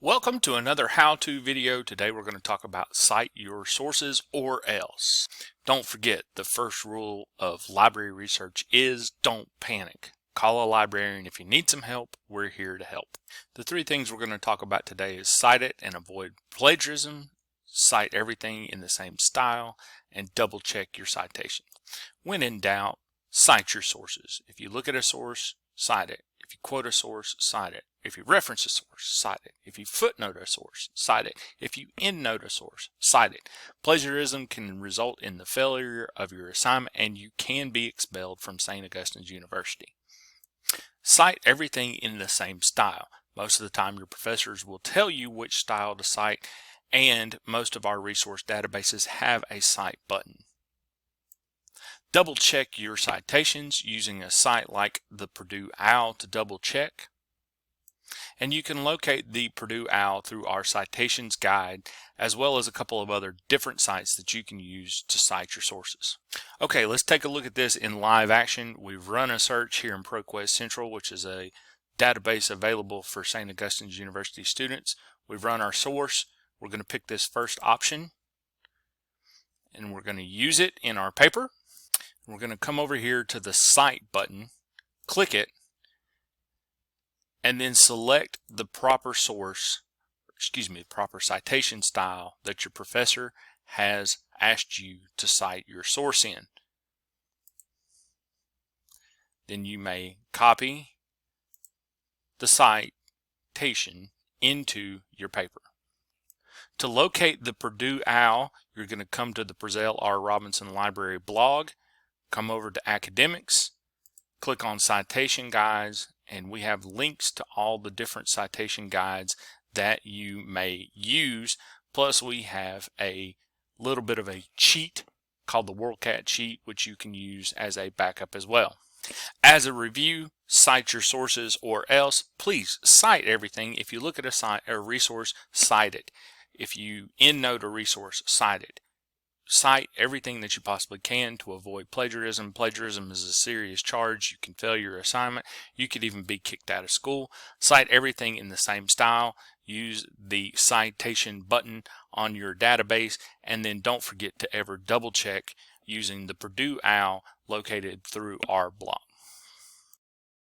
Welcome to another how-to video. Today we're going to talk about cite your sources or else. Don't forget, the first rule of library research is don't panic. Call a librarian if you need some help. We're here to help. The three things we're going to talk about today is cite it and avoid plagiarism, cite everything in the same style, and double check your citation. When in doubt, cite your sources. If you look at a source, cite it. If you quote a source, cite it. If you reference a source, cite it. If you footnote a source, cite it. If you endnote a source, cite it. Plagiarism can result in the failure of your assignment and you can be expelled from St. Augustine's University. Cite everything in the same style. Most of the time your professors will tell you which style to cite, and most of our resource databases have a cite button. Double check your citations using a site like the Purdue OWL to double check. And you can locate the Purdue OWL through our citations guide, as well as a couple of other different sites that you can use to cite your sources. Okay, let's take a look at this in live action. We've run a search here in ProQuest Central, which is a database available for St. Augustine's University students. We've run our source. We're going to pick this first option, and we're going to use it in our paper. We're going to come over here to the Cite button, click it, and then select the proper source, proper citation style that your professor has asked you to cite your source in. Then you may copy the citation into your paper. To locate the Purdue OWL, you're going to come to the Prezell R. Robinson Library blog, come over to Academics, click on Citation Guides, and we have links to all the different citation guides that you may use. Plus we have a little bit of a cheat called the WorldCat cheat, which you can use as a backup as well. As a review, cite your sources or else. Please cite everything. If you look at a resource, cite it. If you endnote a resource, cite it. Cite everything that you possibly can to avoid plagiarism. Plagiarism is a serious charge. You can fail your assignment. You could even be kicked out of school. Cite everything in the same style. Use the citation button on your database, and then don't forget to ever double check using the Purdue OWL located through our blog.